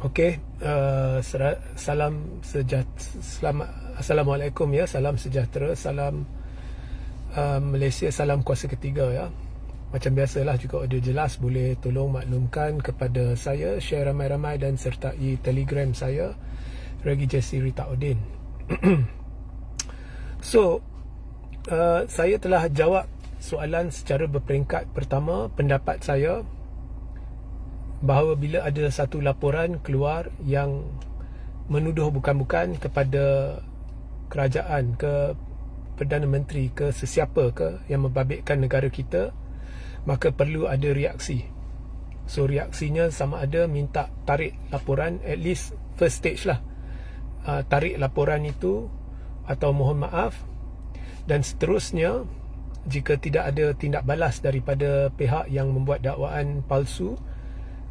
Okey, salam Assalamualaikum ya, salam sejahtera, salam Malaysia, salam kuasa ketiga ya. Macam biasalah, juga audio jelas boleh tolong maklumkan kepada saya, share ramai-ramai dan sertai Telegram saya, Regi Jesse Rita Udin. So, saya telah jawab soalan secara berperingkat. Pertama, pendapat saya bahawa bila ada satu laporan keluar yang menuduh bukan-bukan kepada kerajaan, ke Perdana Menteri, ke sesiapa ke yang membabitkan negara kita, maka perlu ada reaksi. So reaksinya sama ada minta tarik laporan, at least first stage lah, tarik laporan itu atau mohon maaf, dan seterusnya jika tidak ada tindak balas daripada pihak yang membuat dakwaan palsu,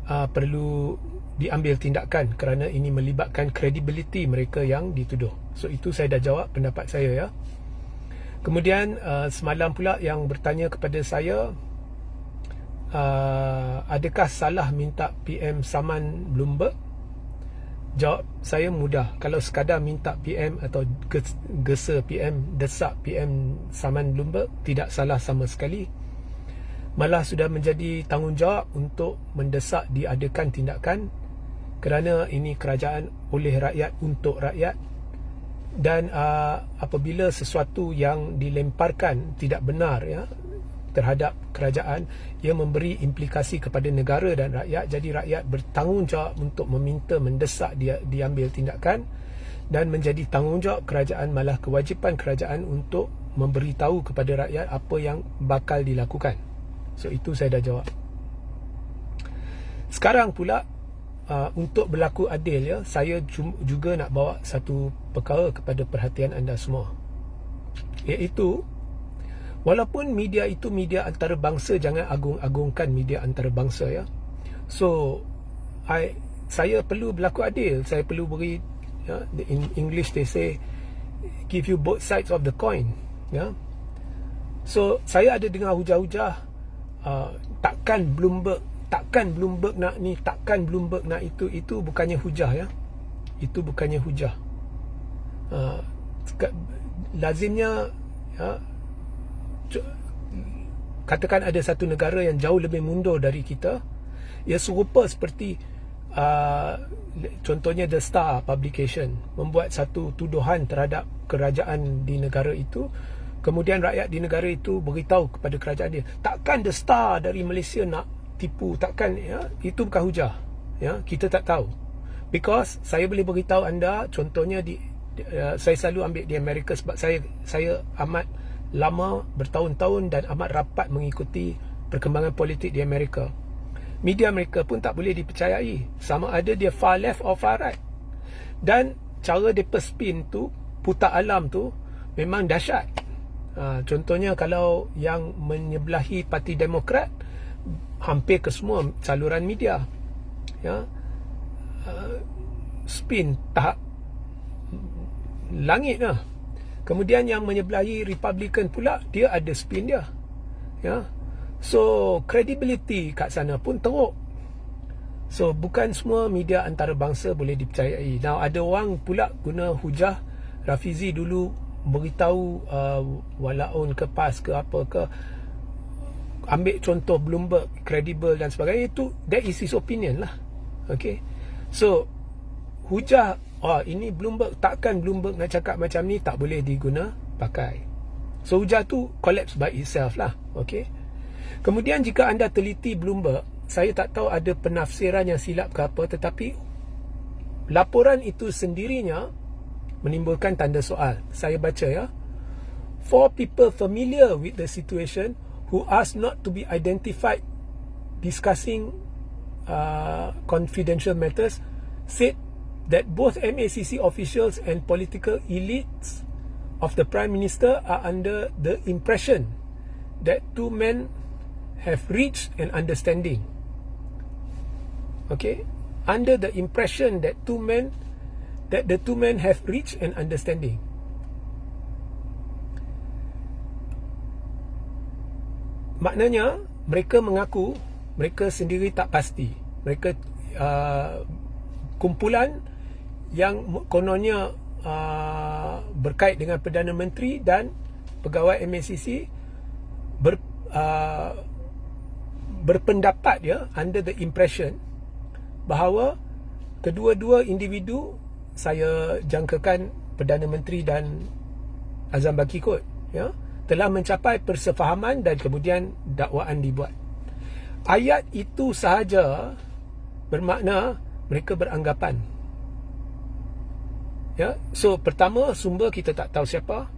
perlu diambil tindakan kerana ini melibatkan kredibiliti mereka yang dituduh. So itu saya dah jawab pendapat saya ya. Kemudian semalam pula yang bertanya kepada saya, adakah salah minta PM saman Bloomberg? Jawab saya mudah. Kalau sekadar minta PM atau gesa PM, desak PM saman Bloomberg, tidak salah sama sekali. Malah sudah menjadi tanggungjawab untuk mendesak diadakan tindakan, kerana ini kerajaan oleh rakyat untuk rakyat. Dan apabila sesuatu yang dilemparkan tidak benar ya terhadap kerajaan, ia memberi implikasi kepada negara dan rakyat. Jadi rakyat bertanggungjawab untuk meminta, mendesak dia diambil tindakan, dan menjadi tanggungjawab kerajaan, malah kewajipan kerajaan untuk memberitahu kepada rakyat apa yang bakal dilakukan. So itu saya dah jawab. Sekarang pula untuk berlaku adil ya, saya juga nak bawa satu perkara kepada perhatian anda semua, iaitu walaupun media itu media antarabangsa, jangan agung-agungkan media antarabangsa ya. So saya perlu berlaku adil. Saya perlu beri ya, in English they say give you both sides of the coin ya. So saya ada dengar hujah-hujah, takkan Bloomberg nak ni, takkan Bloomberg nak itu bukannya hujah ya. Itu bukannya hujah. Lazimnya ya, katakan ada satu negara yang jauh lebih mundur dari kita, ia serupa seperti contohnya The Star Publication membuat satu tuduhan terhadap kerajaan di negara itu. Kemudian rakyat di negara itu beritahu kepada kerajaan dia, takkan The Star dari Malaysia nak tipu, takkan ya, itu bukan hujah ya. Kita tak tahu, because saya boleh beritahu anda, contohnya saya selalu ambil di Amerika sebab saya amat lama, bertahun-tahun dan amat rapat mengikuti perkembangan politik di Amerika. Media mereka pun tak boleh dipercayai, sama ada dia far left or far right, dan cara mereka spin tu, putar alam tu memang dahsyat. Contohnya kalau yang menyebelahi Parti Demokrat, hampir ke semua saluran media ya, spin tahap langit lah. Kemudian yang menyebelahi Republican pula, dia ada spin dia ya. So credibility kat sana pun teruk. So bukan semua media antarabangsa boleh dipercayai. Now ada orang pula guna hujah, Rafizi dulu beritahu walaun ke PAS ke apa ke, ambil contoh Bloomberg, kredibel dan sebagainya, itu that is his opinion lah. Okay, so hujah ini Bloomberg, takkan Bloomberg nak cakap macam ni, tak boleh diguna pakai. So hujah tu collapse by itself lah. Okay, kemudian jika anda teliti Bloomberg, saya tak tahu ada penafsiran yang silap ke apa, tetapi laporan itu sendirinya menimbulkan tanda soal. Saya baca ya, 4 people familiar with the situation who asked not to be identified discussing confidential matters said that both MACC officials and political elites of the Prime Minister are under the impression that two men have reached an understanding. Okay, under the impression that the two men have reached an understanding. Maknanya mereka mengaku mereka sendiri tak pasti. Mereka kumpulan yang kononnya berkait dengan Perdana Menteri dan pegawai MACC berpendapat ya, under the impression bahawa kedua-dua individu, saya jangkakan Perdana Menteri dan Azam Baki kot, ya, telah mencapai persefahaman dan kemudian dakwaan dibuat. Ayat itu sahaja bermakna mereka beranggapan. Ya, so pertama, sumber kita tak tahu siapa.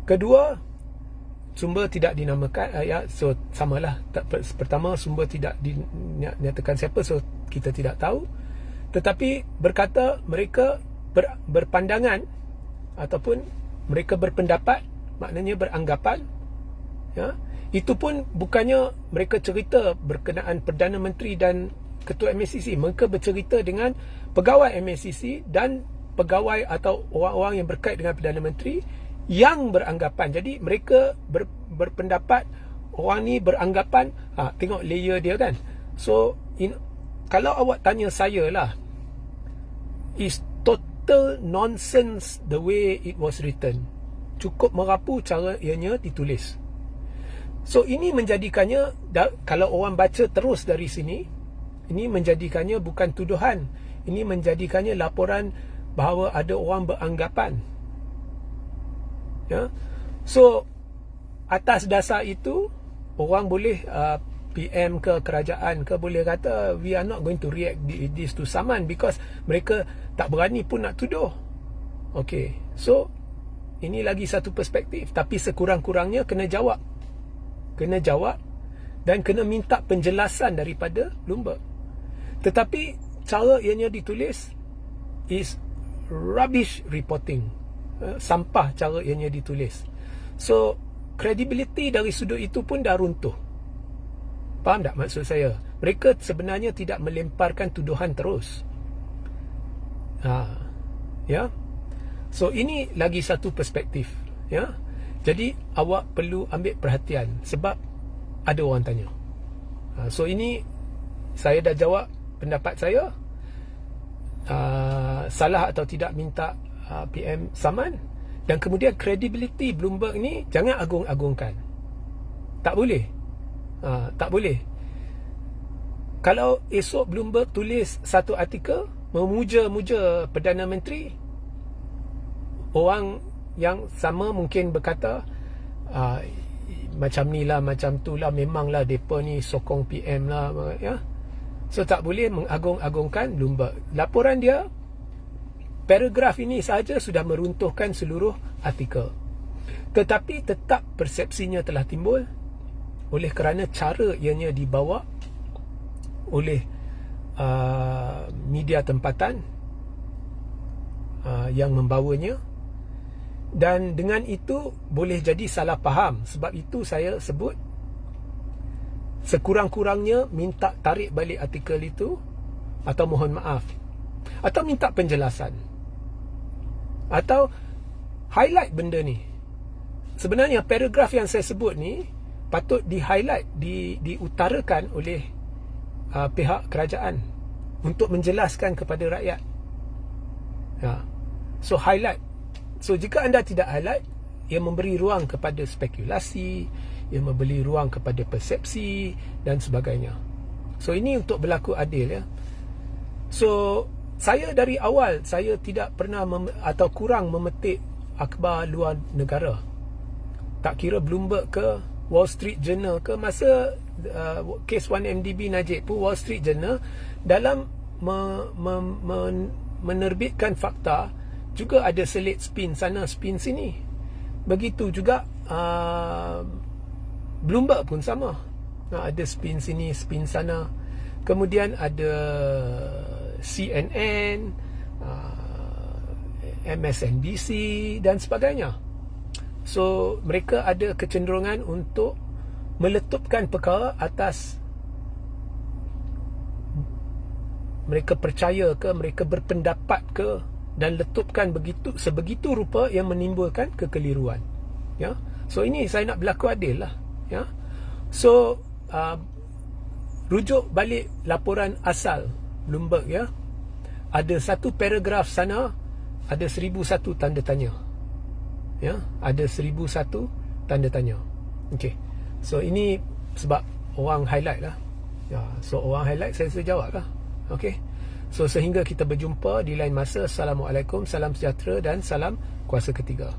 Kedua, sumber tidak dinamakan, ya, so samalah. Pertama, sumber tidak dinyatakan siapa, so kita tidak tahu. Tetapi berkata mereka berpandangan ataupun mereka berpendapat, maknanya beranggapan, ya. Itu pun bukannya mereka cerita berkenaan Perdana Menteri dan Ketua MACC. Mereka bercerita dengan pegawai MACC dan pegawai atau orang-orang yang berkait dengan Perdana Menteri yang beranggapan. Jadi mereka berpendapat, orang ni beranggapan, tengok layer dia kan. So kalau awak tanya saya lah, is total nonsense the way it was written. Cukup merapu cara ianya ditulis. So ini menjadikannya, kalau orang baca terus dari sini, ini menjadikannya bukan tuduhan, ini menjadikannya laporan bahawa ada orang beranggapan, ya. So atas dasar itu, orang boleh PM ke kerajaan ke boleh kata we are not going to react this to saman because mereka tak berani pun nak tuduh. Okay, so ini lagi satu perspektif, tapi sekurang-kurangnya kena jawab dan kena minta penjelasan daripada Bloomberg. Tetapi cara ianya ditulis is rubbish reporting, sampah cara ianya ditulis. So credibility dari sudut itu pun dah runtuh. Faham tak maksud saya? Mereka sebenarnya tidak melemparkan tuduhan terus. Ya. So ini lagi satu perspektif, ya. Jadi awak perlu ambil perhatian sebab ada orang tanya. So ini saya dah jawab pendapat saya. Salah atau tidak minta PM saman. Dan kemudian credibility Bloomberg ni jangan agung-agungkan. Tak boleh. Tak boleh. Kalau esok Bloomberg tulis satu artikel memuja-muja Perdana Menteri, orang yang sama mungkin berkata macam ni lah, macam tu lah, memanglah mereka ni sokong PM lah, ya. So tak boleh mengagung-agungkan Bloomberg. Laporan dia, paragraf ini sahaja sudah meruntuhkan seluruh artikel. Tetapi tetap persepsinya telah timbul oleh kerana cara ianya dibawa oleh media tempatan yang membawanya. Dan dengan itu boleh jadi salah faham. Sebab itu saya sebut, sekurang-kurangnya minta tarik balik artikel itu, atau mohon maaf, atau minta penjelasan, atau highlight benda ni. Sebenarnya paragraf yang saya sebut ni patut di-highlight, diutarakan oleh pihak kerajaan untuk menjelaskan kepada rakyat. So highlight. So jika anda tidak highlight, ia memberi ruang kepada spekulasi, ia memberi ruang kepada persepsi dan sebagainya. So ini untuk berlaku adil, ya. So saya dari awal, saya tidak pernah atau kurang memetik akhbar luar negara. Tak kira Bloomberg ke, Wall Street Journal ke. Masa kes 1MDB Najib pun, Wall Street Journal dalam menerbitkan fakta juga ada selit spin sana, spin sini. Begitu juga Bloomberg pun sama. Ada spin sini, spin sana. Kemudian ada CNN, MSNBC dan sebagainya. So mereka ada kecenderungan untuk meletupkan perkara atas mereka percaya ke, mereka berpendapat ke, dan letupkan sebegitu rupa yang menimbulkan kekeliruan, ya. So ini saya nak berlaku adil lah, ya. So rujuk balik laporan asal Bloomberg, ya. ada satu paragraf sana ada 1001 tanda tanya. Ya, ada 1001 tanda tanya. Okey. So ini sebab orang highlight lah. Ya, so orang highlight, saya jawab lah. Okey. So sehingga kita berjumpa di lain masa. Assalamualaikum, salam sejahtera dan salam kuasa ketiga.